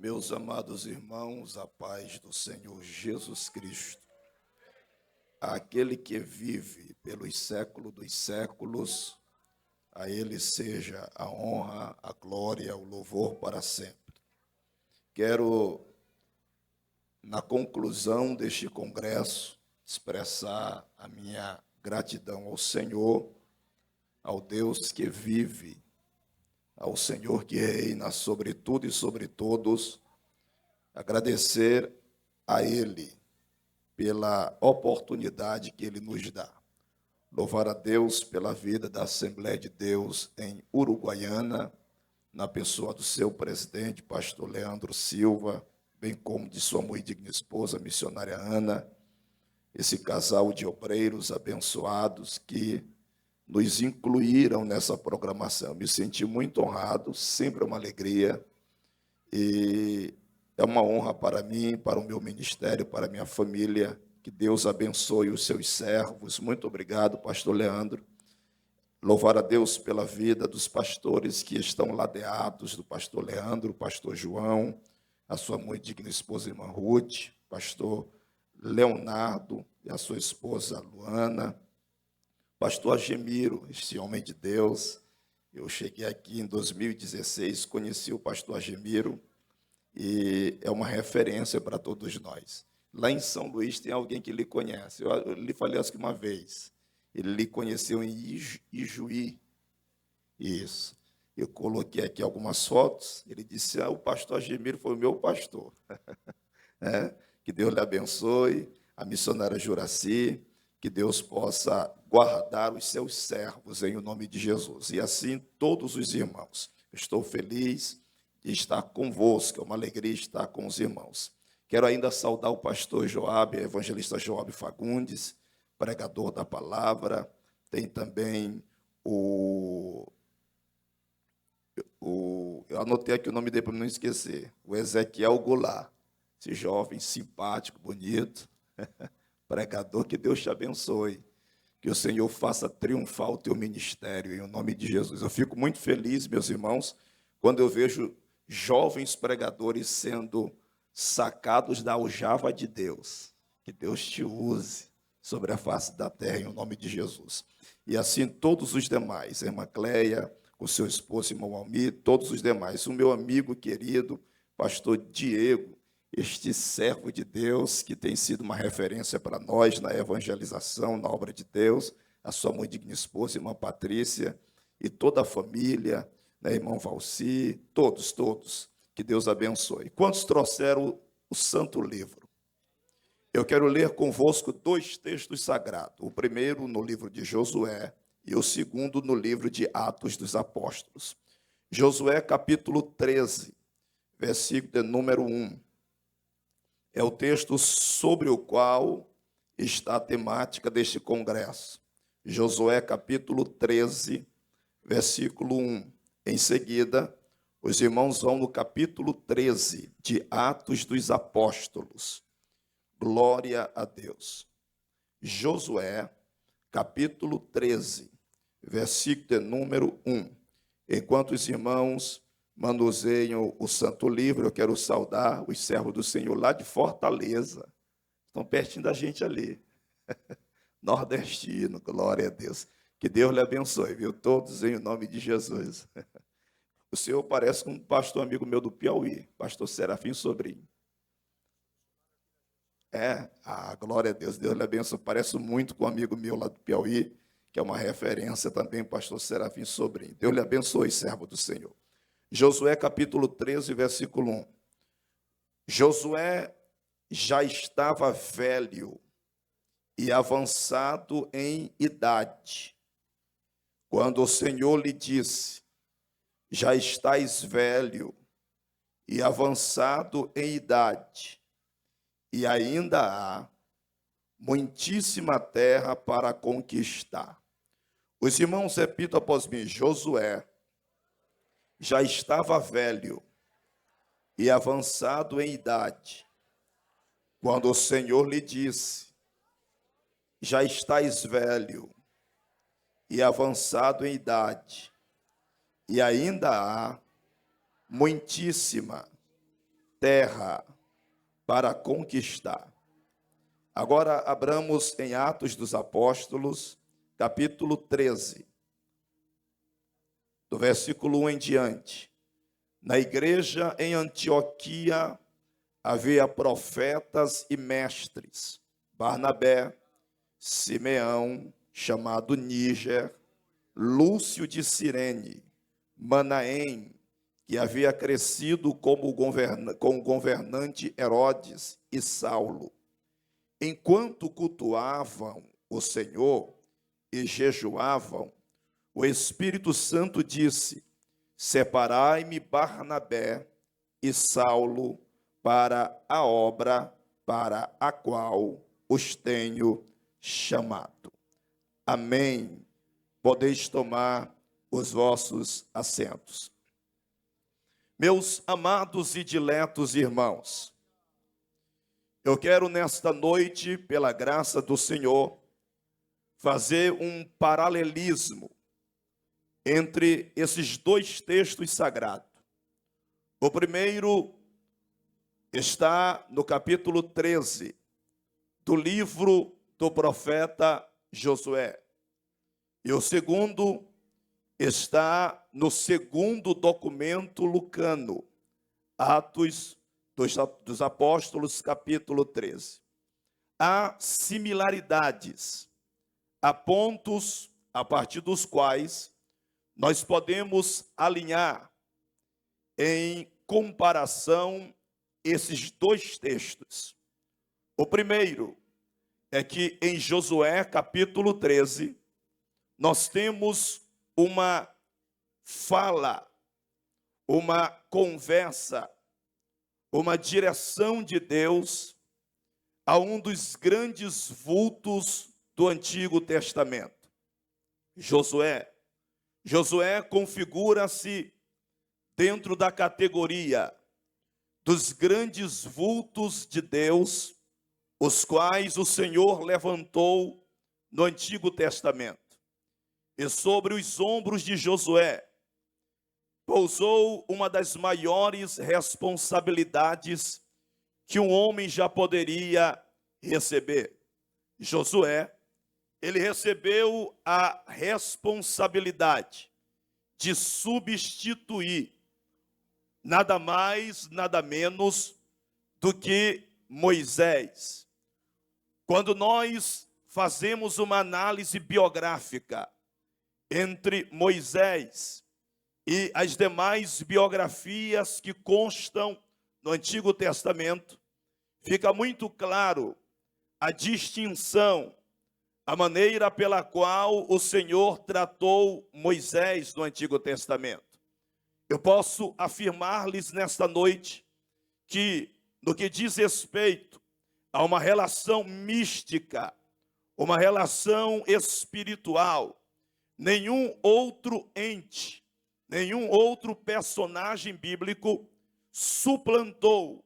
Meus amados irmãos, a paz do Senhor Jesus Cristo, aquele que vive pelos séculos dos séculos, a Ele seja a honra, a glória, o louvor para sempre. Quero, na conclusão deste congresso, expressar a minha gratidão ao Senhor, ao Deus que vive, ao Senhor que reina sobre tudo e sobre todos, agradecer a Ele pela oportunidade que Ele nos dá. Louvar a Deus pela vida da Assembleia de Deus em Uruguaiana, na pessoa do seu presidente, pastor Leandro Silva, bem como de sua muito digna esposa, missionária Ana, esse casal de obreiros abençoados que nos incluíram nessa programação. Me senti muito honrado, sempre uma alegria, e é uma honra para mim, para o meu ministério, para a minha família. Que Deus abençoe os seus servos. Muito obrigado, pastor Leandro. Louvar a Deus pela vida dos pastores que estão ladeados, do pastor Leandro, pastor João, a sua muito digna esposa, irmã Ruth, pastor Leonardo e a sua esposa Luana, pastor Agemiro, este homem de Deus. Eu cheguei aqui em 2016, conheci o pastor Agemiro, e é uma referência para todos nós. Lá em São Luís tem alguém que lhe conhece. Eu lhe falei acho que uma vez. Ele lhe conheceu em Ijuí. Isso. Eu coloquei aqui algumas fotos. Ele disse, o pastor Agemiro foi o meu pastor. Que Deus lhe abençoe. A missionária Juraci. Que Deus possa guardar os seus servos em o nome de Jesus. E assim todos os irmãos. Estou feliz de estar convosco, é uma alegria estar com os irmãos. Quero ainda saudar o pastor Joabe, evangelista Joabe Fagundes, pregador da palavra. Tem também eu anotei aqui o nome dele para não esquecer, o Ezequiel Goulart, esse jovem simpático, bonito, pregador. Que Deus te abençoe, que o Senhor faça triunfar o teu ministério, em nome de Jesus. Eu fico muito feliz, meus irmãos, quando eu vejo jovens pregadores sendo sacados da aljava de Deus. Que Deus te use sobre a face da terra, em nome de Jesus. E assim todos os demais, a irmã Cleia, com seu esposo, irmão Almir, todos os demais. O meu amigo querido, pastor Diego, este servo de Deus, que tem sido uma referência para nós na evangelização, na obra de Deus, a sua muito digna esposa, irmã Patrícia, e toda a família, né, irmão Valci, todos, que Deus abençoe. Quantos trouxeram o Santo Livro? Eu quero ler convosco dois textos sagrados, o primeiro no livro de Josué e o segundo no livro de Atos dos Apóstolos. Josué capítulo 13, versículo de número 1. É o texto sobre o qual está a temática deste congresso. Josué capítulo 13, versículo 1. Em seguida, os irmãos vão no capítulo 13 de Atos dos Apóstolos. Glória a Deus. Josué, capítulo 13, versículo de número 1. Enquanto os irmãos manuseiam o Santo Livro, eu quero saudar os servos do Senhor lá de Fortaleza. Estão pertinho da gente ali. Nordestino, glória a Deus. Que Deus lhe abençoe, viu? Todos em nome de Jesus. O senhor parece com um pastor amigo meu do Piauí, pastor Serafim Sobrinho. Glória a Deus, Deus lhe abençoe. Parece muito com um amigo meu lá do Piauí, que é uma referência também, pastor Serafim Sobrinho. Deus lhe abençoe, servo do Senhor. Josué capítulo 13, versículo 1. Josué já estava velho e avançado em idade, quando o Senhor lhe disse, já estás velho e avançado em idade, e ainda há muitíssima terra para conquistar. Os irmãos repitam após mim, Josué já estava velho e avançado em idade, quando o Senhor lhe disse, já estás velho e avançado em idade, e ainda há muitíssima terra para conquistar. Agora abramos em Atos dos Apóstolos, capítulo 13, do versículo 1 em diante. Na igreja em Antioquia havia profetas e mestres: Barnabé, Simeão, chamado Níger, Lúcio de Cirene, Manaém, que havia crescido com o governante Herodes, e Saulo. Enquanto cultuavam o Senhor e jejuavam, o Espírito Santo disse: separai-me Barnabé e Saulo para a obra para a qual os tenho chamado. Amém. Podeis tomar os vossos assentos. Meus amados e diletos irmãos, eu quero nesta noite, pela graça do Senhor, fazer um paralelismo entre esses dois textos sagrados. O primeiro está no capítulo 13 do livro do profeta Josué. E o segundo está no segundo documento lucano, Atos dos Apóstolos, capítulo 13. Há similaridades, há pontos a partir dos quais nós podemos alinhar em comparação esses dois textos. O primeiro é que em Josué, capítulo 13, nós temos uma fala, uma conversa, uma direção de Deus a um dos grandes vultos do Antigo Testamento, Josué. Josué configura-se dentro da categoria dos grandes vultos de Deus, os quais o Senhor levantou no Antigo Testamento. E sobre os ombros de Josué pousou uma das maiores responsabilidades que um homem já poderia receber. Josué, ele recebeu a responsabilidade de substituir nada mais, nada menos do que Moisés. Quando nós fazemos uma análise biográfica entre Moisés e as demais biografias que constam no Antigo Testamento, fica muito claro a distinção, a maneira pela qual o Senhor tratou Moisés no Antigo Testamento. Eu posso afirmar-lhes nesta noite que, no que diz respeito a uma relação mística, uma relação espiritual, nenhum outro ente, nenhum outro personagem bíblico suplantou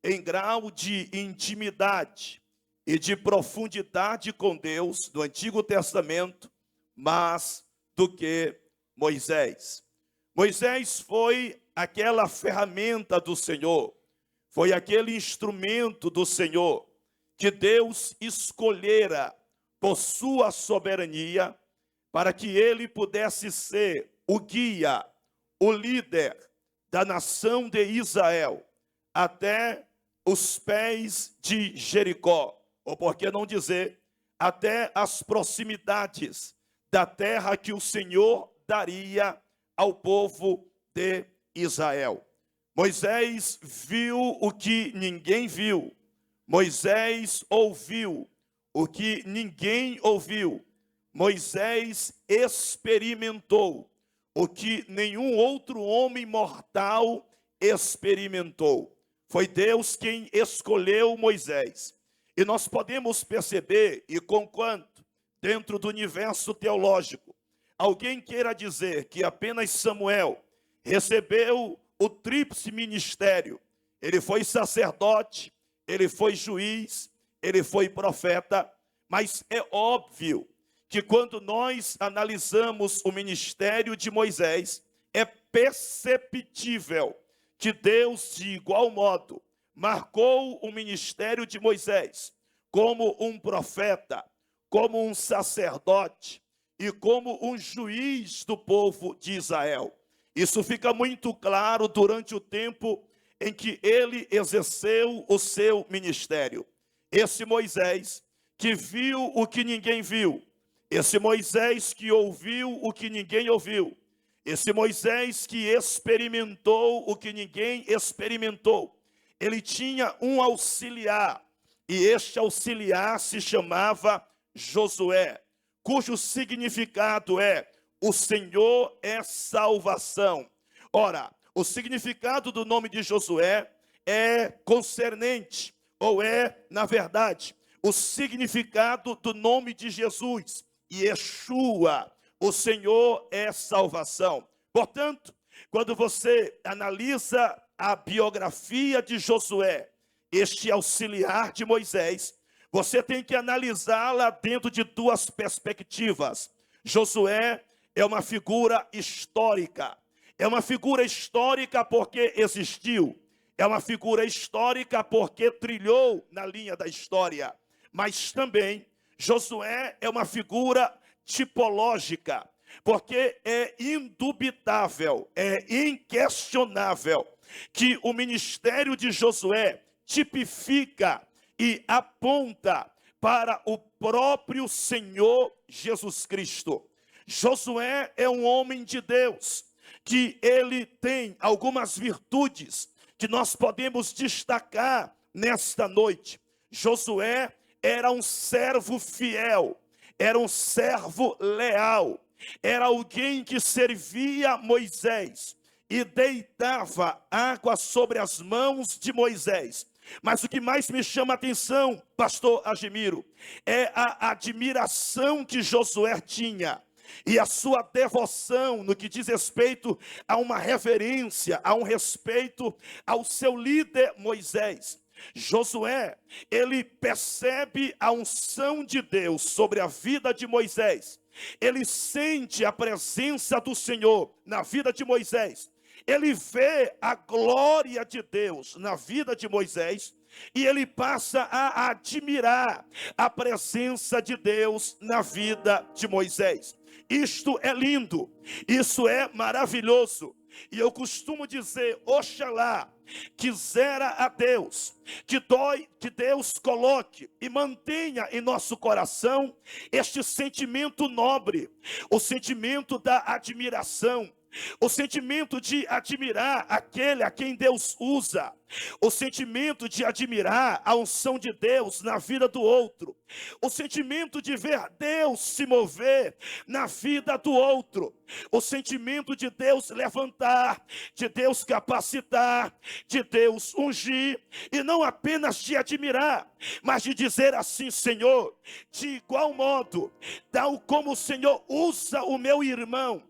em grau de intimidade e de profundidade com Deus do Antigo Testamento, mais do que Moisés. Moisés foi aquela ferramenta do Senhor, foi aquele instrumento do Senhor que Deus escolhera por sua soberania para que ele pudesse ser o guia, o líder da nação de Israel até os pés de Jericó, ou por que não dizer, até as proximidades da terra que o Senhor daria ao povo de Israel. Moisés viu o que ninguém viu. Moisés ouviu o que ninguém ouviu. Moisés experimentou o que nenhum outro homem mortal experimentou. Foi Deus quem escolheu Moisés. E nós podemos perceber, e conquanto dentro do universo teológico, alguém queira dizer que apenas Samuel recebeu o tríplice ministério, ele foi sacerdote, ele foi juiz, ele foi profeta, mas é óbvio que quando nós analisamos o ministério de Moisés, é perceptível que Deus, de igual modo, marcou o ministério de Moisés como um profeta, como um sacerdote e como um juiz do povo de Israel. Isso fica muito claro durante o tempo em que ele exerceu o seu ministério. Esse Moisés que viu o que ninguém viu, esse Moisés que ouviu o que ninguém ouviu, esse Moisés que experimentou o que ninguém experimentou, ele tinha um auxiliar, e este auxiliar se chamava Josué, cujo significado é: o Senhor é salvação. Ora, o significado do nome de Josué é concernente, ou é, na verdade, o significado do nome de Jesus, Yeshua, o Senhor é salvação. Portanto, quando você analisa a biografia de Josué, este auxiliar de Moisés, você tem que analisá-la dentro de duas perspectivas. Josué é uma figura histórica. É uma figura histórica porque existiu. É uma figura histórica porque trilhou na linha da história. Mas também Josué é uma figura tipológica, porque é indubitável, é inquestionável que o ministério de Josué tipifica e aponta para o próprio Senhor Jesus Cristo. Josué é um homem de Deus, que ele tem algumas virtudes que nós podemos destacar nesta noite. Josué era um servo fiel, era um servo leal, era alguém que servia Moisés e deitava água sobre as mãos de Moisés. Mas o que mais me chama a atenção, pastor Agimiro, é a admiração que Josué tinha e a sua devoção no que diz respeito a uma reverência, a um respeito ao seu líder Moisés. Josué, ele percebe a unção de Deus sobre a vida de Moisés. Ele sente a presença do Senhor na vida de Moisés. Ele vê a glória de Deus na vida de Moisés e ele passa a admirar a presença de Deus na vida de Moisés. Isto é lindo, isso é maravilhoso. E eu costumo dizer: oxalá quisera a Deus que Deus coloque e mantenha em nosso coração este sentimento nobre, o sentimento da admiração, o sentimento de admirar aquele a quem Deus usa, o sentimento de admirar a unção de Deus na vida do outro, o sentimento de ver Deus se mover na vida do outro, o sentimento de Deus levantar, de Deus capacitar, de Deus ungir, e não apenas de admirar, mas de dizer assim: Senhor, de igual modo, tal como o Senhor usa o meu irmão,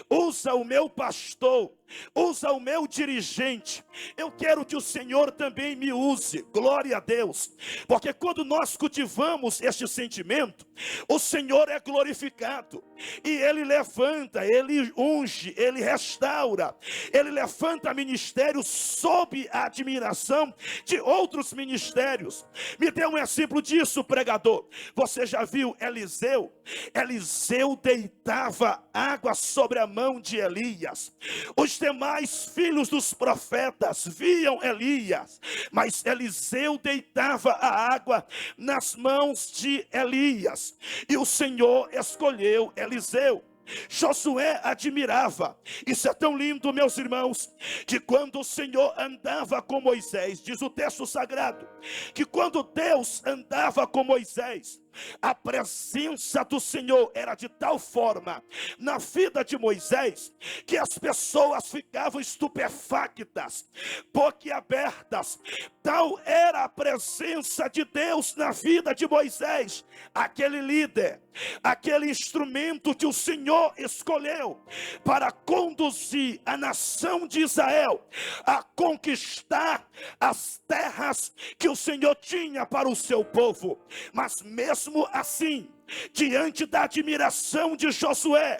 usa o meu pastor, usa o meu dirigente, eu quero que o Senhor também me use. Glória a Deus, porque quando nós cultivamos este sentimento, o Senhor é glorificado, e Ele levanta, Ele unge, Ele restaura, Ele levanta ministérios sob a admiração de outros ministérios. Me dê um exemplo disso, pregador. Você já viu Eliseu? Eliseu deitava água sobre a mão de Elias. Os demais filhos dos profetas viam Elias, mas Eliseu deitava a água nas mãos de Elias, e o Senhor escolheu Eliseu. Josué admirava. Isso é tão lindo, meus irmãos, que quando o Senhor andava com Moisés, diz o texto sagrado, que quando Deus andava com Moisés, a presença do Senhor era de tal forma na vida de Moisés, que as pessoas ficavam estupefactas, boquiabertas. Tal era a presença de Deus na vida de Moisés, aquele líder, aquele instrumento que o Senhor escolheu para conduzir a nação de Israel a conquistar as terras que o Senhor tinha para o seu povo. Mas mesmo Mesmo assim, diante da admiração de Josué,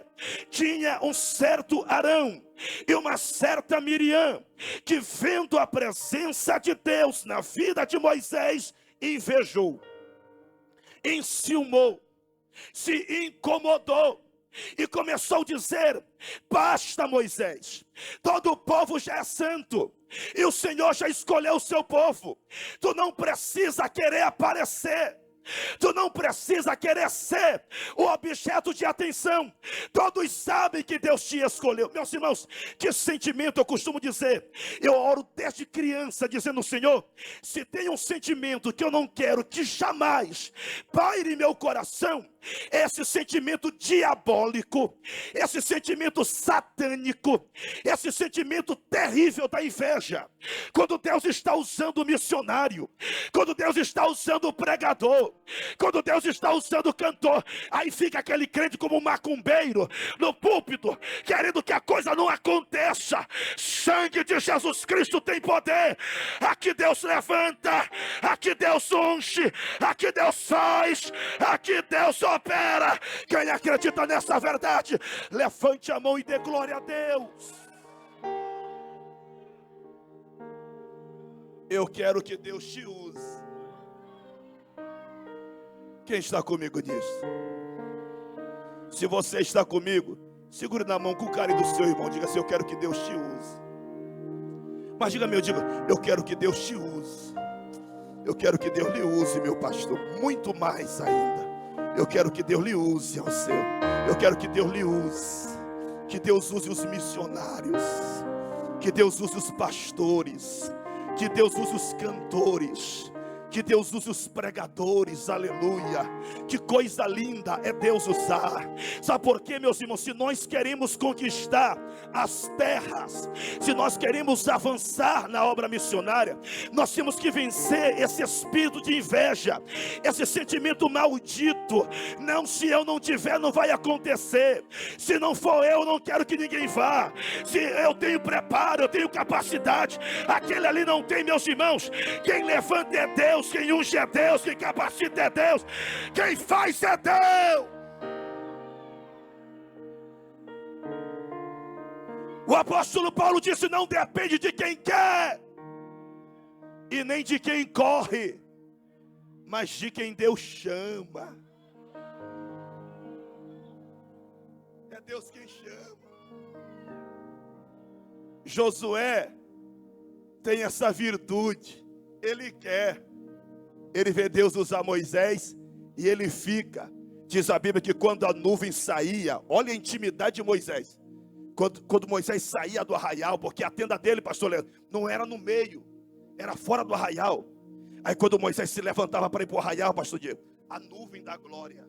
tinha um certo Arão e uma certa Miriam, que vendo a presença de Deus na vida de Moisés, invejou, enciumou, se incomodou e começou a dizer: basta, Moisés, todo o povo já é santo e o Senhor já escolheu o seu povo, tu não precisa querer aparecer, tu não precisa querer ser o objeto de atenção, todos sabem que Deus te escolheu. Meus irmãos, que sentimento eu costumo dizer, eu oro desde criança dizendo: Senhor, se tem um sentimento que eu não quero que jamais paire meu coração, esse sentimento diabólico, esse sentimento satânico, esse sentimento terrível da inveja. Quando Deus está usando o missionário, quando Deus está usando o pregador, quando Deus está usando o cantor, aí fica aquele crente como um macumbeiro no púlpito, querendo que a coisa não aconteça. Sangue de Jesus Cristo tem poder. Aqui Deus levanta, aqui Deus unge, aqui Deus faz, aqui Deus opera. Quem acredita nessa verdade, levante a mão e dê glória a Deus. Eu quero que Deus te use. Quem está comigo nisso? Se você está comigo, segure na mão com o carinho do seu irmão. Diga assim: eu quero que Deus te use. Mas diga-me, eu quero que Deus te use. Eu quero que Deus lhe use, meu pastor, muito mais ainda. Eu quero que Deus lhe use ao seu. Eu quero que Deus lhe use. Que Deus use os missionários. Que Deus use os pastores. Que Deus use os cantores. Que Deus use os pregadores, aleluia. Que coisa linda é Deus usar. Sabe por quê, meus irmãos? Se nós queremos conquistar as terras, se nós queremos avançar na obra missionária, nós temos que vencer esse espírito de inveja, esse sentimento maldito. Não, se eu não tiver, não vai acontecer. Se não for eu, não quero que ninguém vá. Se eu tenho preparo, eu tenho capacidade, aquele ali não tem, meus irmãos. Quem levanta é Deus. Quem unge é Deus, quem capacita é Deus, quem faz é Deus. O apóstolo Paulo disse: não depende de quem quer e nem de quem corre, mas de quem Deus chama. É Deus quem chama. Josué tem essa virtude, ele quer. Ele vê Deus usar Moisés e ele fica. Diz a Bíblia que quando a nuvem saía, olha a intimidade de Moisés. Quando Moisés saía do arraial, porque a tenda dele, pastor Leandro, não era no meio, era fora do arraial. Aí quando Moisés se levantava para ir para o arraial, pastor Diego, a nuvem da glória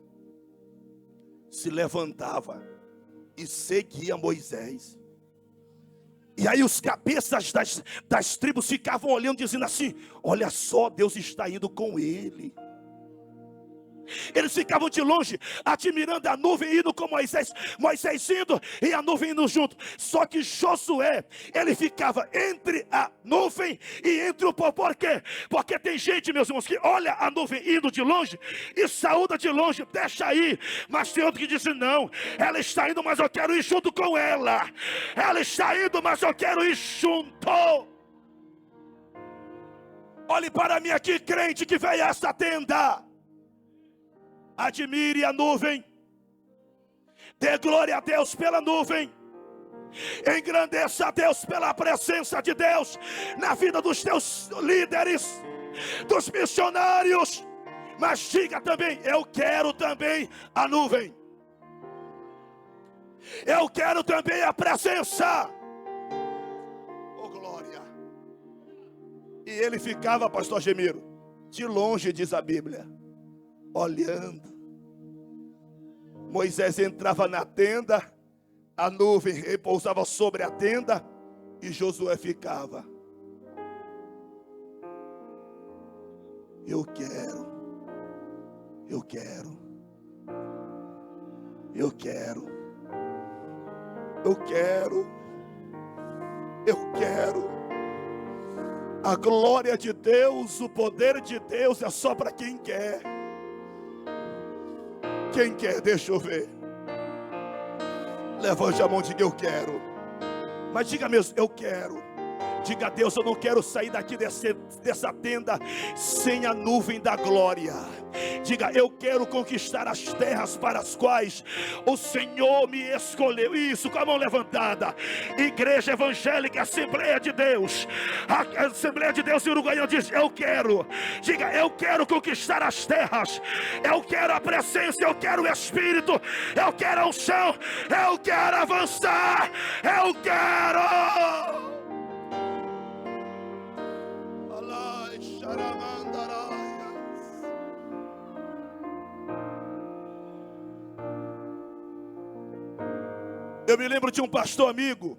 se levantava e seguia Moisés. E aí os cabeças das tribos ficavam olhando, dizendo assim: olha só, Deus está indo com ele. Eles ficavam de longe, admirando a nuvem indo com Moisés, Moisés indo e a nuvem indo junto. Só que Josué, ele ficava entre a nuvem e entre o povo. Por quê? Porque tem gente, meus irmãos, que olha a nuvem indo de longe e saúda de longe, deixa aí. Mas tem outro que diz: não, ela está indo, mas eu quero ir junto com ela. Ela está indo, mas eu quero ir junto. Olhe para mim aqui, crente que veio a esta tenda. Admire a nuvem, dê glória a Deus pela nuvem, engrandeça a Deus pela presença de Deus na vida dos teus líderes, dos missionários. Mas diga também: eu quero também a nuvem, eu quero também a presença. Oh glória. E ele ficava, pastor Gemiro, de longe, diz a Bíblia, olhando. Moisés entrava na tenda, a nuvem repousava sobre a tenda e Josué ficava. Eu quero, eu quero, eu quero, eu quero, eu quero. A glória de Deus, o poder de Deus é só para quem quer. Quem quer? Deixa eu ver. Levante a mão e diga: eu quero. Mas diga mesmo: eu quero. Diga a Deus: eu não quero sair daqui dessa tenda sem a nuvem da glória. Diga: eu quero conquistar as terras para as quais o Senhor me escolheu. Isso, com a mão levantada. Igreja Evangélica Assembleia de Deus. A Assembleia de Deus em Uruguaiana diz: eu quero. Diga: eu quero conquistar as terras. Eu quero a presença, eu quero o Espírito, eu quero a unção, eu quero avançar, eu quero. Eu me lembro de um pastor amigo.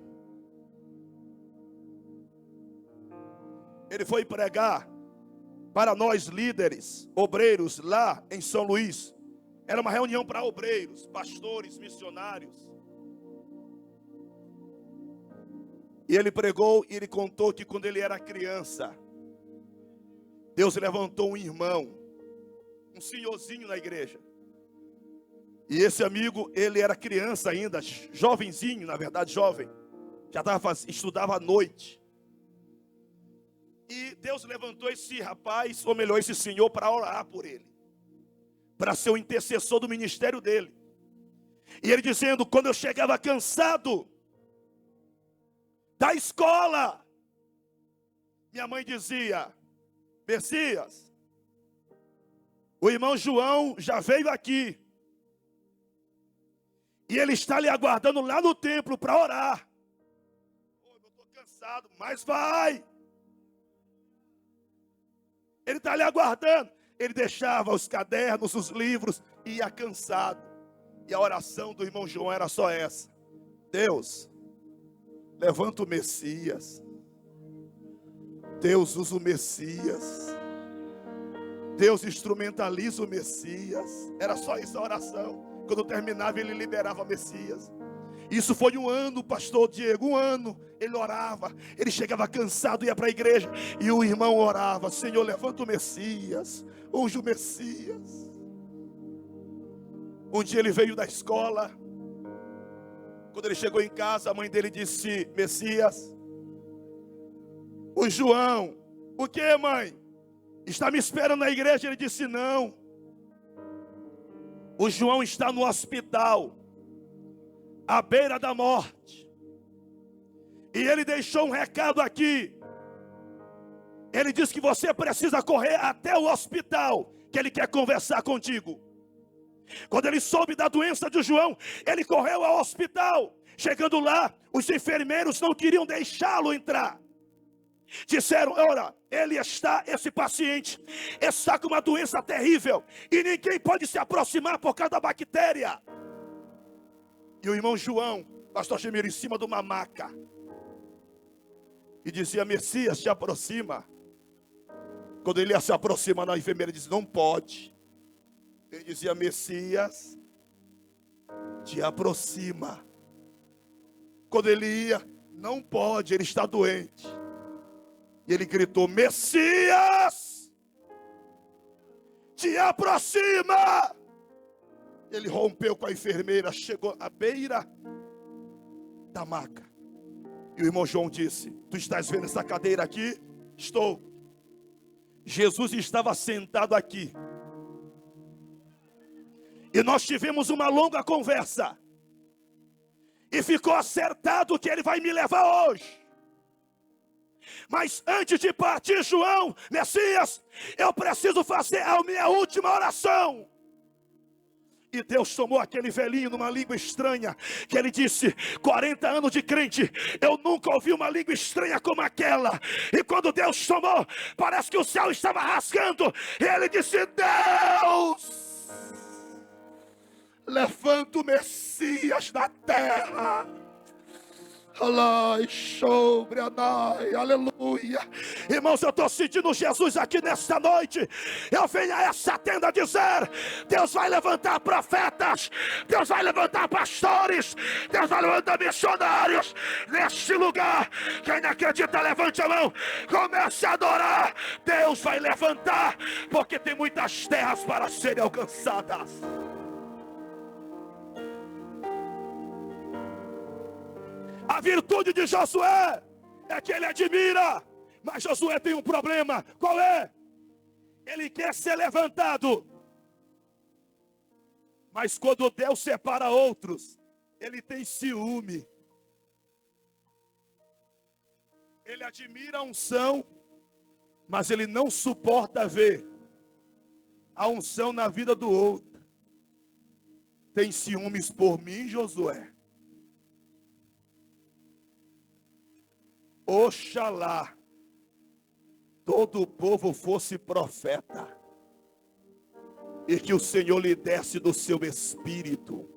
Ele foi pregar para nós líderes, obreiros lá em São Luís. Era uma reunião para obreiros, pastores, missionários. E ele pregou e ele contou que quando ele era criança, Deus levantou um irmão, um senhorzinho na igreja. E esse amigo, ele era criança ainda, jovenzinho, na verdade jovem. Já estudava à noite. E Deus levantou esse rapaz, ou melhor, esse senhor, para orar por ele. Para ser o intercessor do ministério dele. E ele dizendo: quando eu chegava cansado da escola, minha mãe dizia: Messias, o irmão João já veio aqui. E ele está lhe aguardando lá no templo para orar. Eu estou cansado, mas vai. Ele está lhe aguardando. Ele deixava os cadernos, os livros, e ia cansado. E a oração do irmão João era só essa: Deus, levanta o Messias. Deus usa o Messias. Deus instrumentaliza o Messias. Era só isso a oração. Quando terminava, ele liberava o Messias. Isso foi um ano, pastor Diego, um ano. Ele orava, ele chegava cansado, ia para a igreja, e o irmão orava: Senhor, levanta o Messias, unge o Messias. Um dia ele veio da escola. Quando ele chegou em casa, a mãe dele disse: Messias, o João. O que, mãe? Está me esperando na igreja? Ele disse: não. O João está no hospital, à beira da morte. E ele deixou um recado aqui. Ele disse que você precisa correr até o hospital, que ele quer conversar contigo. Quando ele soube da doença de João, ele correu ao hospital. Chegando lá, os enfermeiros não queriam deixá-lo entrar. Disseram: ora, esse paciente está com uma doença terrível e ninguém pode se aproximar por causa da bactéria. E o irmão João, pastor Gemiro, em cima de uma maca, e dizia: Messias, te aproxima. Quando ele ia se aproximar, a enfermeira disse: não pode. Ele dizia: Messias, te aproxima. Quando ele ia: não pode, ele está doente. E ele gritou: Messias, te aproxima. Ele rompeu com a enfermeira, chegou à beira da maca. E o irmão João disse: tu estás vendo essa cadeira aqui? Estou. Jesus estava sentado aqui. E nós tivemos uma longa conversa. E ficou acertado que ele vai me levar hoje. Mas antes de partir, João, Messias, eu preciso fazer a minha última oração. E Deus tomou aquele velhinho numa língua estranha, que ele disse: 40 anos de crente, eu nunca ouvi uma língua estranha como aquela. E quando Deus tomou, parece que o céu estava rasgando. E ele disse: Deus, levanta o Messias na terra. Aleluia. Irmãos, eu estou sentindo Jesus aqui nesta noite. Eu venho a essa tenda dizer: Deus vai levantar profetas, Deus vai levantar pastores, Deus vai levantar missionários neste lugar. Quem não acredita, levante a mão, comece a adorar. Deus vai levantar, porque tem muitas terras para serem alcançadas. A virtude de Josué é que ele admira, mas Josué tem um problema. Qual é? Ele quer ser levantado, mas quando Deus separa outros, ele tem ciúme. Ele admira a unção, mas ele não suporta ver a unção na vida do outro. Tem ciúmes por mim, Josué? Oxalá todo o povo fosse profeta, e que o Senhor lhe desse do seu espírito.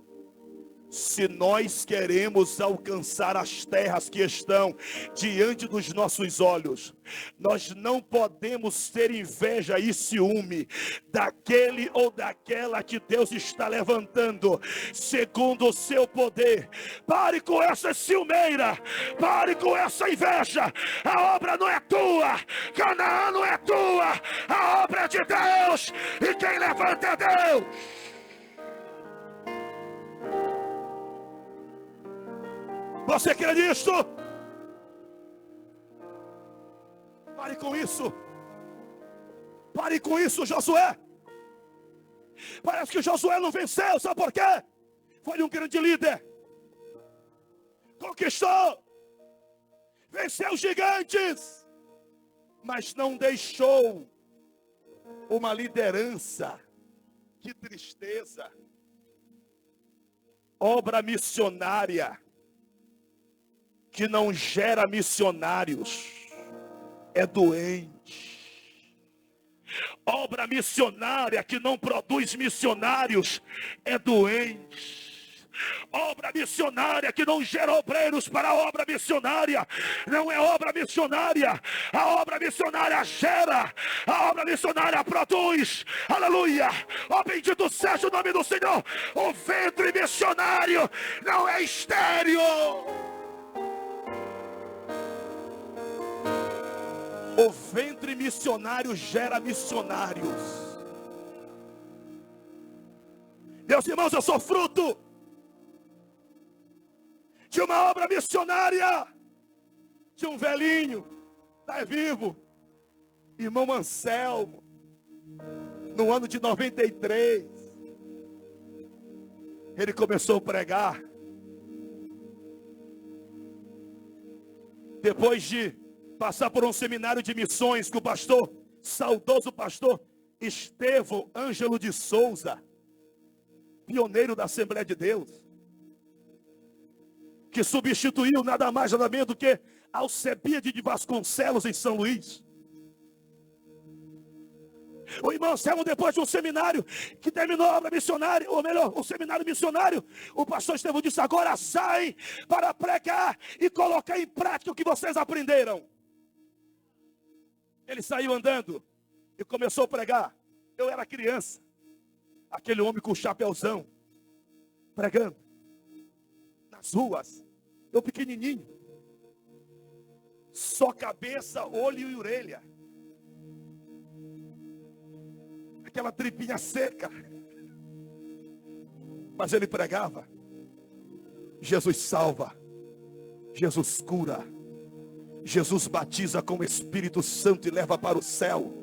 Se nós queremos alcançar as terras que estão diante dos nossos olhos, nós não podemos ter inveja e ciúme daquele ou daquela que Deus está levantando segundo o seu poder. Pare com essa ciumeira, pare com essa inveja. A obra não é tua, Canaã não é tua, a obra é de Deus, e quem levanta é Deus. Você crê nisso? Pare com isso. Pare com isso, Josué. Parece que Josué não venceu, sabe por quê? Foi um grande líder. Conquistou. Venceu gigantes. Mas não deixou uma liderança. Que tristeza. Obra missionária que não gera missionários é doente. Obra missionária que não produz missionários é doente. Obra missionária que não gera obreiros para a obra missionária não é obra missionária. A obra missionária gera, a obra missionária produz. Aleluia! Ó, bendito seja o nome do Senhor. O ventre missionário não é estéril. O ventre missionário gera missionários. Meus irmãos, eu sou fruto de uma obra missionária, de um velhinho, está vivo, irmão Anselmo, no ano de 93, ele começou a pregar. Depois de passar por um seminário de missões que o pastor, saudoso pastor Estevão Ângelo de Souza, pioneiro da Assembleia de Deus, que substituiu nada mais nada menos do que Alcebiade de Vasconcelos em São Luís. O irmão Anselmo, depois de um seminário que terminou a obra missionária, ou melhor, o seminário missionário, o pastor Estevão disse: agora saem para pregar e colocar em prática o que vocês aprenderam. Ele saiu andando e começou a pregar. Eu era criança, aquele homem com o chapéuzão, pregando nas ruas, eu pequenininho, só cabeça, olho e orelha, aquela tripinha seca, mas ele pregava: Jesus salva, Jesus cura, Jesus batiza com o Espírito Santo e leva para o céu.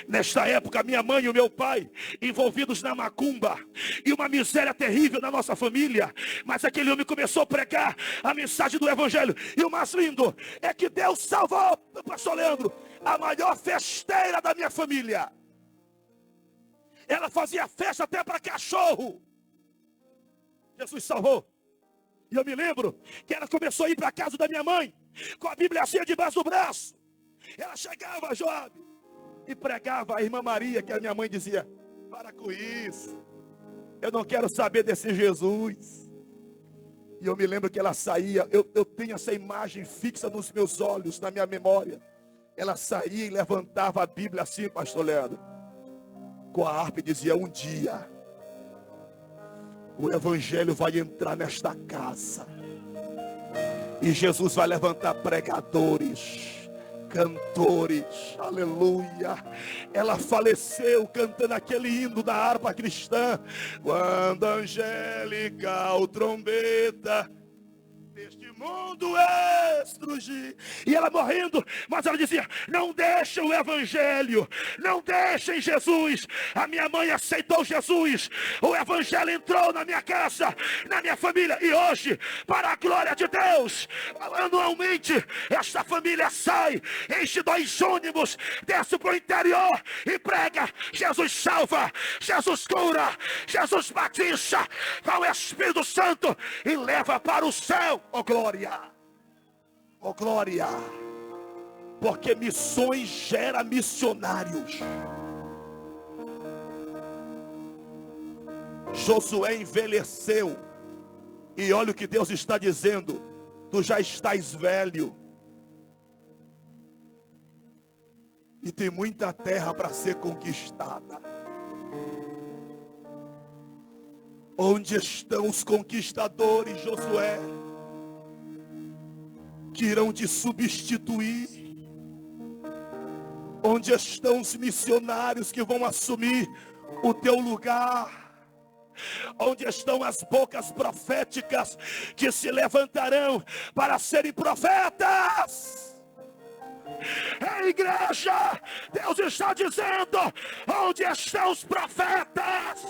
Nesta época, minha mãe e o meu pai envolvidos na macumba e uma miséria terrível na nossa família, mas aquele homem começou a pregar a mensagem do Evangelho. E o mais lindo é que Deus salvou, pastor Leandro, a maior festeira da minha família. Ela fazia festa até para cachorro. Jesus salvou. E eu me lembro que ela começou a ir para a casa da minha mãe com a Bíblia assim debaixo do braço. Ela chegava, Job, e pregava. A irmã Maria, que a minha mãe dizia: para com isso, eu não quero saber desse Jesus. E eu me lembro que ela saía, eu tenho essa imagem fixa nos meus olhos, na minha memória. Ela saía e levantava a Bíblia assim, pastor Leandro, com a harpa, e dizia: um dia o Evangelho vai entrar nesta casa e Jesus vai levantar pregadores, cantores, aleluia. Ela faleceu cantando aquele hino da harpa cristã: quando a angélica o trombeta. este mundo estrugir. E ela morrendo, mas ela dizia: não deixem o evangelho, não deixem Jesus. A minha mãe aceitou Jesus, o evangelho entrou na minha casa, na minha família, e hoje, para a glória de Deus, anualmente esta família sai, enche 2 ônibus, desce para o interior e prega: Jesus salva, Jesus cura, Jesus batiza com o Espírito Santo e leva para o céu. Oh glória, oh glória, porque missões gera missionários. Josué envelheceu, e olha o que Deus está dizendo: tu já estás velho, e tem muita terra para ser conquistada. Onde estão os conquistadores, Josué, que irão te substituir? Onde estão os missionários que vão assumir o teu lugar? Onde estão as bocas proféticas que se levantarão para serem profetas? Igreja, Deus está dizendo: onde estão os profetas?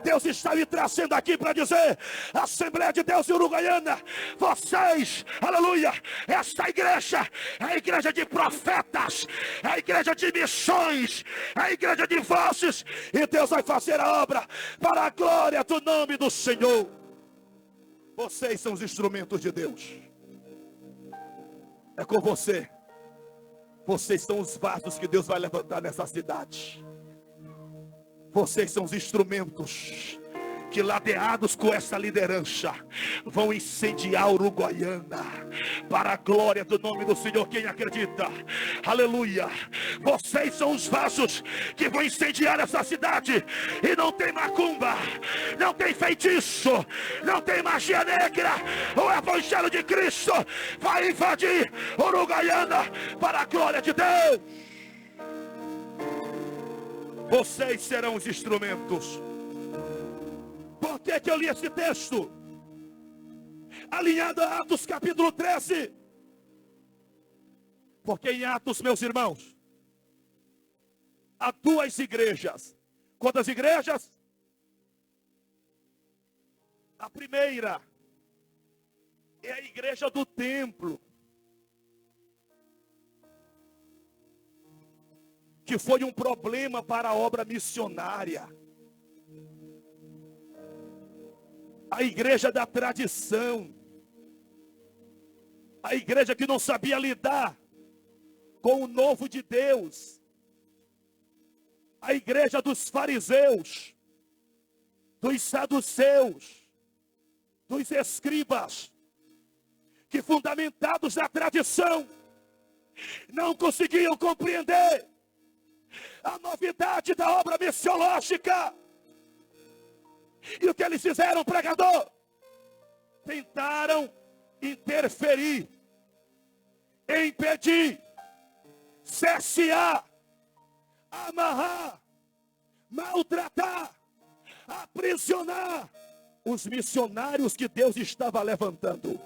Deus está me trazendo aqui para dizer: Assembleia de Deus em Uruguaiana, vocês, aleluia, esta igreja é a igreja de profetas, é a igreja de missões, é a igreja de vozes, e Deus vai fazer a obra para a glória do nome do Senhor. Vocês são os instrumentos de Deus. É com você. Vocês são os vasos que Deus vai levantar nessa cidade. Vocês são os instrumentos que, ladeados com essa liderança, vão incendiar Uruguaiana para a glória do nome do Senhor. Quem acredita? Aleluia. Vocês são os vasos que vão incendiar essa cidade. E não tem macumba, não tem feitiço, não tem magia negra. O evangelho de Cristo vai invadir Uruguaiana para a glória de Deus. Vocês serão os instrumentos. Por que eu li esse texto? Alinhado a Atos capítulo 13. Porque em Atos, meus irmãos, há 2 igrejas. Quantas igrejas? A primeira é a igreja do templo, que foi um problema para a obra missionária. A igreja da tradição, a igreja que não sabia lidar com o novo de Deus, a igreja dos fariseus, dos saduceus, dos escribas, que, fundamentados na tradição, não conseguiam compreender a novidade da obra missiológica. E o que eles fizeram, pregador? Tentaram interferir, impedir, cercear, amarrar, maltratar, aprisionar os missionários que Deus estava levantando.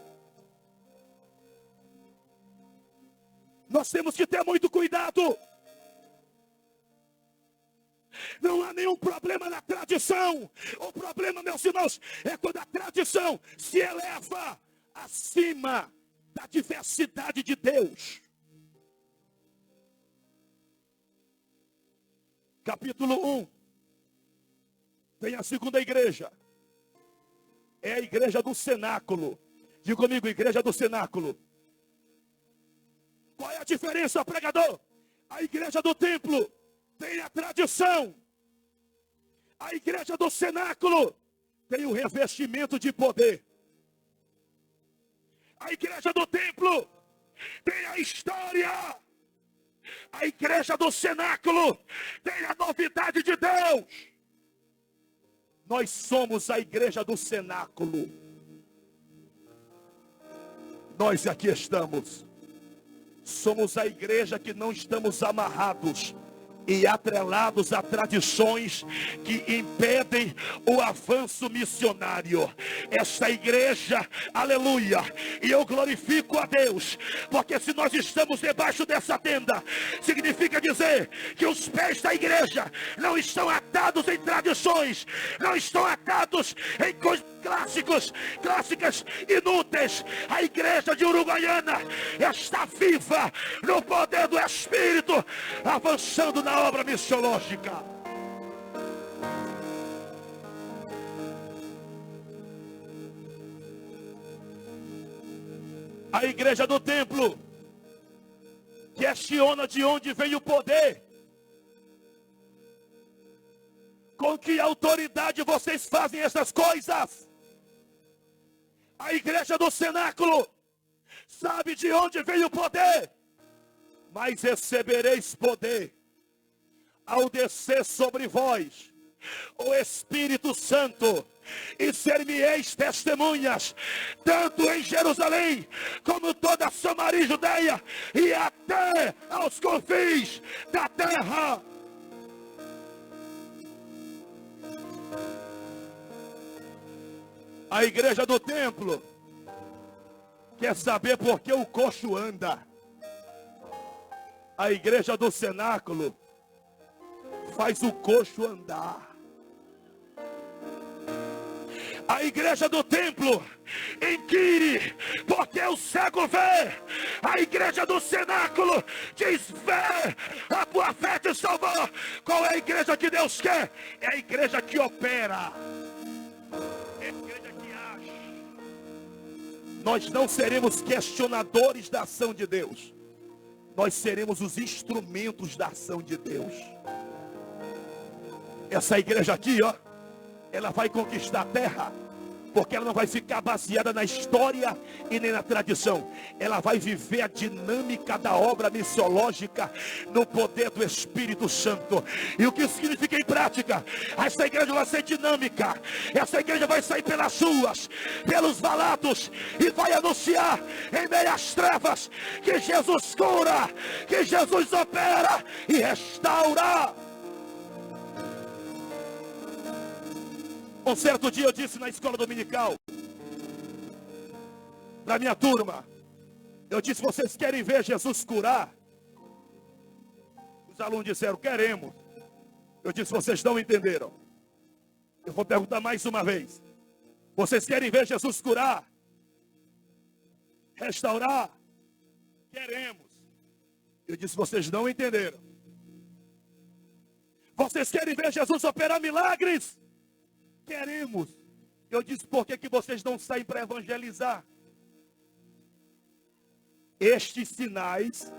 Nós temos que ter muito cuidado. Não há nenhum problema na tradição. O problema, meus irmãos, é quando a tradição se eleva acima da diversidade de Deus. Capítulo 1. Tem a segunda igreja. É a igreja do cenáculo. Diga comigo, igreja do cenáculo. Qual é a diferença, pregador? A igreja do templo tem a tradição. A igreja do cenáculo tem o revestimento de poder. A igreja do templo tem a história. A igreja do cenáculo tem a novidade de Deus. Nós somos a igreja do cenáculo. Nós aqui estamos. Somos a igreja que não estamos amarrados e atrelados a tradições que impedem o avanço missionário. Esta igreja, aleluia, e eu glorifico a Deus, porque se nós estamos debaixo dessa tenda, significa dizer que os pés da igreja não estão atados em tradições, não estão atados em coisas clássicas inúteis. A igreja de Uruguaiana está viva no poder do Espírito, avançando na obra missiológica. A igreja do templo questiona de onde vem o poder. Com que autoridade vocês fazem essas coisas? A igreja do cenáculo sabe de onde vem o poder. Mas recebereis poder ao descer sobre vós o Espírito Santo, e ser-me-eis testemunhas, tanto em Jerusalém, como toda a Samaria e Judeia, e até aos confins da terra. A igreja do templo quer saber por que o coxo anda. A igreja do cenáculo faz o coxo andar. A igreja do templo inquire porque o cego vê. A igreja do cenáculo diz: vê, a tua fé te salvou. Qual é a igreja que Deus quer? É a igreja que opera, é a igreja que age. Nós não seremos questionadores da ação de Deus, nós seremos os instrumentos da ação de Deus. Essa igreja aqui, ó, ela vai conquistar a terra, porque ela não vai ficar baseada na história e nem na tradição. Ela vai viver a dinâmica da obra missiológica no poder do Espírito Santo. E o que isso significa em prática? Essa igreja vai ser dinâmica. Essa igreja vai sair pelas ruas, pelos valados, e vai anunciar em meio às trevas que Jesus cura, que Jesus opera e restaura. Um certo dia eu disse na escola dominical, para minha turma, eu disse: vocês querem ver Jesus curar? Os alunos disseram: queremos. Eu disse: vocês não entenderam. Eu vou perguntar mais uma vez: vocês querem ver Jesus curar? Restaurar? Queremos. Eu disse: vocês não entenderam. Vocês querem ver Jesus operar milagres? Queremos. Eu disse: por que vocês não saem para evangelizar? Estes sinais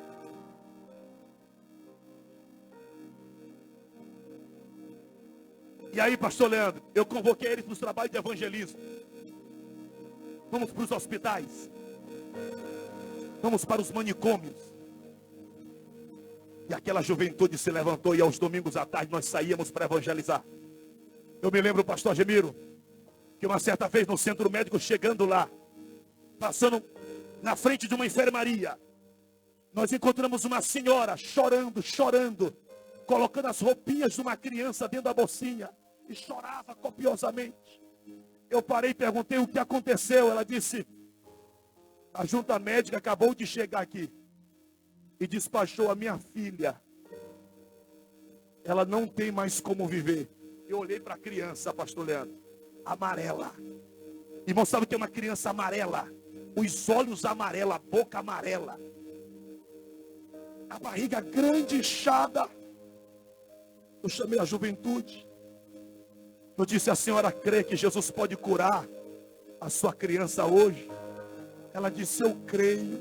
e aí, pastor Leandro, eu convoquei eles para os trabalhos de evangelismo. Vamos para os hospitais, vamos para os manicômios. E aquela juventude se levantou, e aos domingos à tarde nós saíamos para evangelizar. Eu me lembro, pastor Gemiro, que uma certa vez no centro médico, chegando lá, passando na frente de uma enfermaria, nós encontramos uma senhora chorando, colocando as roupinhas de uma criança dentro da bolsinha, e chorava copiosamente. Eu parei e perguntei o que aconteceu. Ela disse: a junta médica acabou de chegar aqui e despachou a minha filha. Ela não tem mais como viver. Eu olhei para a criança, pastor Leandro, amarela. Irmão, sabe o que é uma criança amarela? Os olhos amarelos, a boca amarela, a barriga grande, inchada. Eu chamei a juventude. Eu disse: a senhora crê que Jesus pode curar a sua criança hoje? Ela disse: eu creio.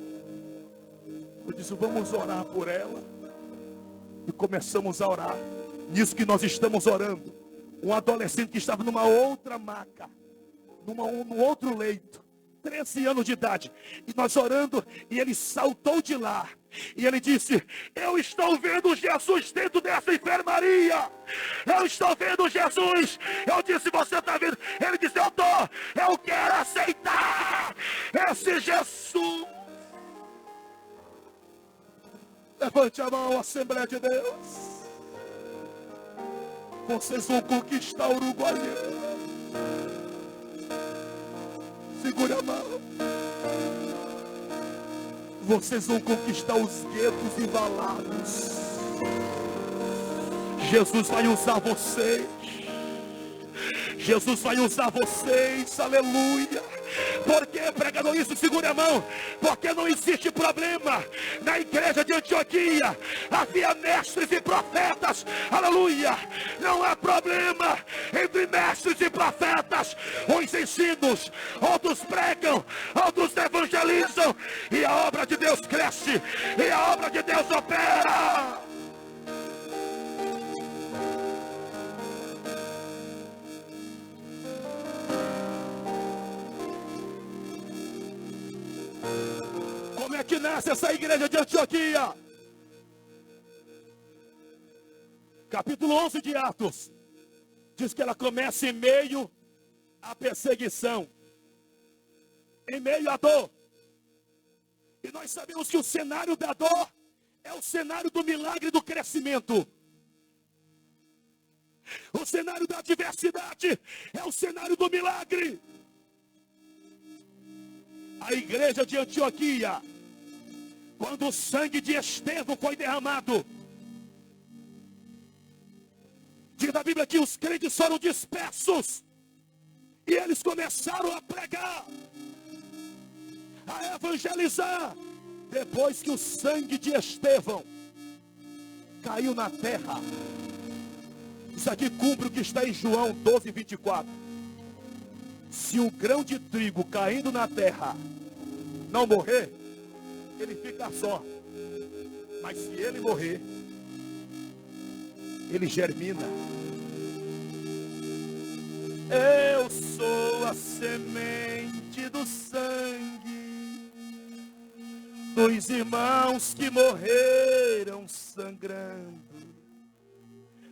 Eu disse: vamos orar por ela. E começamos a orar. Nisso que nós estamos orando, um adolescente que estava numa outra maca, num outro leito, 13 anos de idade, e nós orando, e ele saltou de lá, e ele disse: eu estou vendo Jesus dentro dessa enfermaria, eu estou vendo Jesus. Eu disse: você está vendo? Ele disse: eu estou. Eu quero aceitar esse Jesus. Levante a mão, Assembleia de Deus. Vocês vão conquistar o Uruguai. Segure a mão. Vocês vão conquistar os guetos e valados. Jesus vai usar vocês. Jesus vai usar vocês, aleluia. Por que, pregador, isso? Segure a mão. Porque não existe problema. Na igreja de Antioquia havia mestres e profetas, aleluia. Não há problema entre mestres e profetas. Uns ensinos, outros pregam, outros evangelizam, e a obra de Deus cresce, e a obra de Deus opera. Como é que nasce essa igreja de Antioquia? Capítulo 11 de Atos diz que ela começa em meio à perseguição, em meio à dor. E nós sabemos que o cenário da dor é o cenário do milagre e do crescimento. O cenário da adversidade é o cenário do milagre. A igreja de Antioquia, quando o sangue de Estevão foi derramado, diz a Bíblia que os crentes foram dispersos, e eles começaram a pregar, a evangelizar, depois que o sangue de Estevão caiu na terra. Isso aqui cumpre o que está em João 12, 24. Se o grão de trigo caindo na terra não morrer, ele fica só. Mas se ele morrer, ele germina. Eu sou a semente do sangue dos irmãos que morreram sangrando,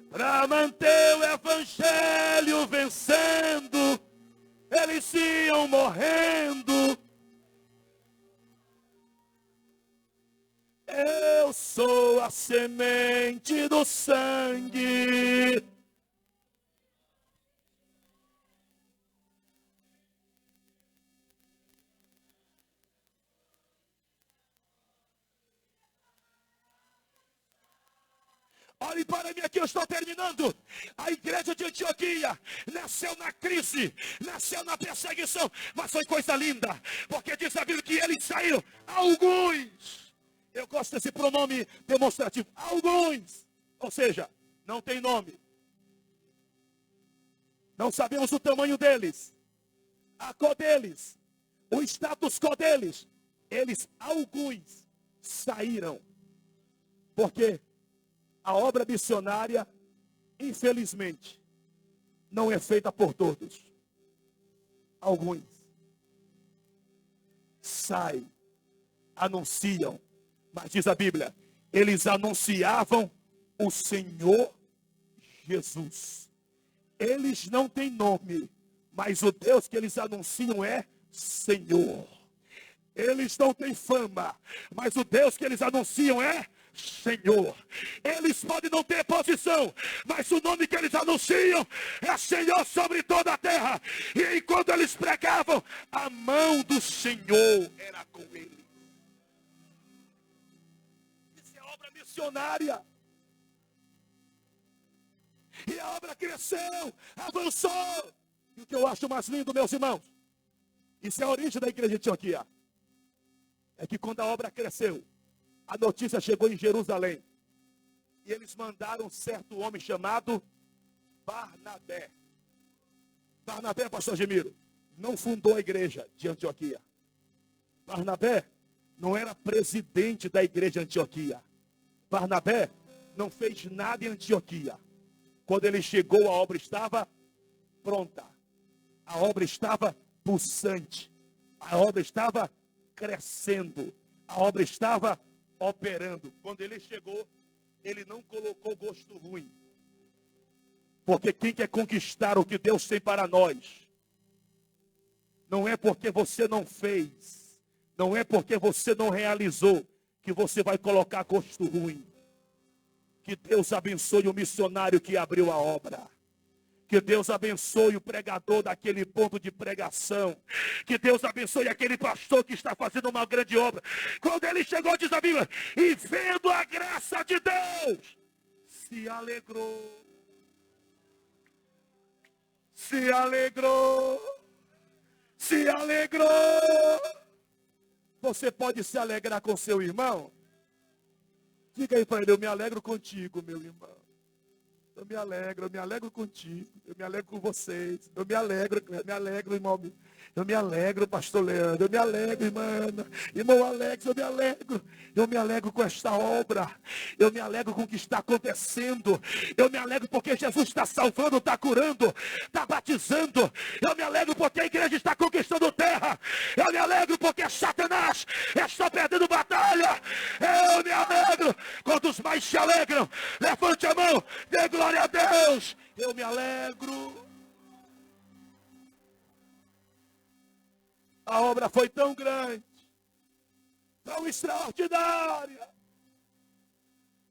para manter o evangelho vencendo. Eles iam morrendo. Eu sou a semente do sangue. Olhe para mim aqui, eu estou terminando. A igreja de Antioquia nasceu na crise, nasceu na perseguição, mas foi coisa linda, porque diz a Bíblia que eles saíram, alguns. Eu gosto desse pronome demonstrativo, alguns. Ou seja, não tem nome. Não sabemos o tamanho deles, a cor deles, o status quo deles. Eles, alguns, saíram. Por quê? A obra missionária, infelizmente, não é feita por todos. Alguns saem, anunciam, mas diz a Bíblia, eles anunciavam o Senhor Jesus. Eles não têm nome, mas o Deus que eles anunciam é Senhor. Eles não têm fama, mas o Deus que eles anunciam é Senhor. Eles podem não ter posição, mas o nome que eles anunciam é Senhor sobre toda a terra. E enquanto eles pregavam, a mão do Senhor era com eles. Isso é obra missionária. E a obra cresceu, avançou. E o que eu acho mais lindo, meus irmãos, isso é a origem da igreja de Antioquia, é que quando a obra cresceu, a notícia chegou em Jerusalém. E eles mandaram um certo homem chamado Barnabé. Barnabé, pastor Gemiro, não fundou a igreja de Antioquia. Barnabé não era presidente da igreja de Antioquia. Barnabé não fez nada em Antioquia. Quando ele chegou, a obra estava pronta. A obra estava pulsante. A obra estava crescendo. A obra estava operando. Quando ele chegou, ele não colocou gosto ruim. Porque quem quer conquistar o que Deus tem para nós, não é porque você não fez, não é porque você não realizou, que você vai colocar gosto ruim. Que Deus abençoe o missionário que abriu a obra. Que Deus abençoe o pregador daquele ponto de pregação. Que Deus abençoe aquele pastor que está fazendo uma grande obra. Quando ele chegou, diz a Bíblia, e vendo a graça de Deus, se alegrou. Se alegrou. Se alegrou. Você pode se alegrar com seu irmão? Diga aí para ele, eu me alegro contigo, meu irmão. Eu me alegro contigo, eu me alegro com vocês, eu me alegro, irmão. Eu me alegro, pastor Leandro, eu me alegro, irmão Alex, eu me alegro com esta obra, eu me alegro com o que está acontecendo, eu me alegro porque Jesus está salvando, está curando, está batizando, eu me alegro porque a igreja está conquistando terra, eu me alegro porque Satanás está perdendo batalha, eu me alegro. Quantos mais se alegram, levante a mão, dê glória a Deus, eu me alegro. A obra foi tão grande, tão extraordinária,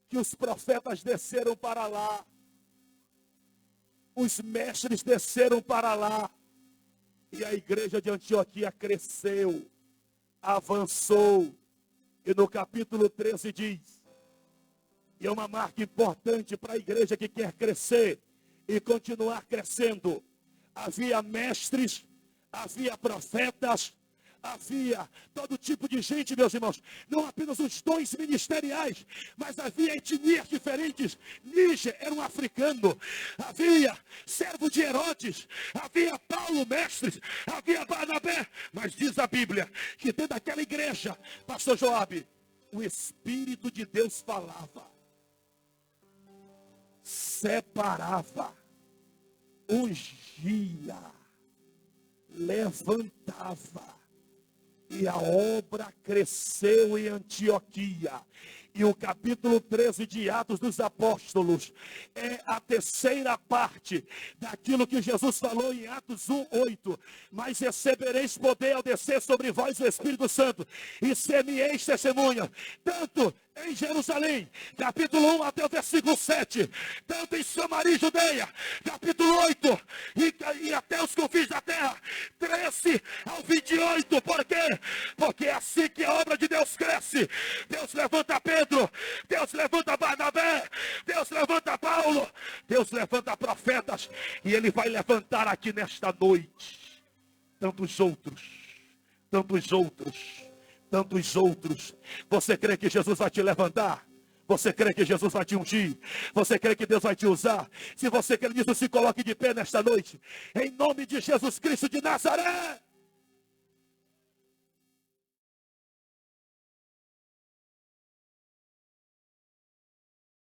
que os profetas desceram para lá, os mestres desceram para lá, e a igreja de Antioquia cresceu, avançou, e no capítulo 13 diz, e é uma marca importante para a igreja que quer crescer e continuar crescendo, havia mestres, havia profetas, havia todo tipo de gente, meus irmãos, não apenas os dons ministeriais, mas havia etnias diferentes. Níger era um africano, havia servo de Herodes, havia Paulo, mestres, havia Barnabé, mas diz a Bíblia que dentro daquela igreja, pastor Joabe, o Espírito de Deus falava, separava, ungia, levantava, e a obra cresceu em Antioquia. E o capítulo 13 de Atos dos Apóstolos é a terceira parte daquilo que Jesus falou em Atos 1:8. Mas recebereis poder ao descer sobre vós o Espírito Santo, e ser-me-eis testemunha, tanto em Jerusalém, capítulo 1 até o versículo 7, tanto em Samaria e Judeia, capítulo 8, e até os confins da terra, 13 ao 28, por quê? Porque é assim que a obra de Deus cresce. Deus levanta Pedro, Deus levanta Barnabé, Deus levanta Paulo, Deus levanta profetas, e Ele vai levantar aqui nesta noite, tantos outros, tantos outros, tantos outros. Você crê que Jesus vai te levantar? Você crê que Jesus vai te ungir? Você crê que Deus vai te usar? Se você crê nisso, se coloque de pé nesta noite, em nome de Jesus Cristo de Nazaré.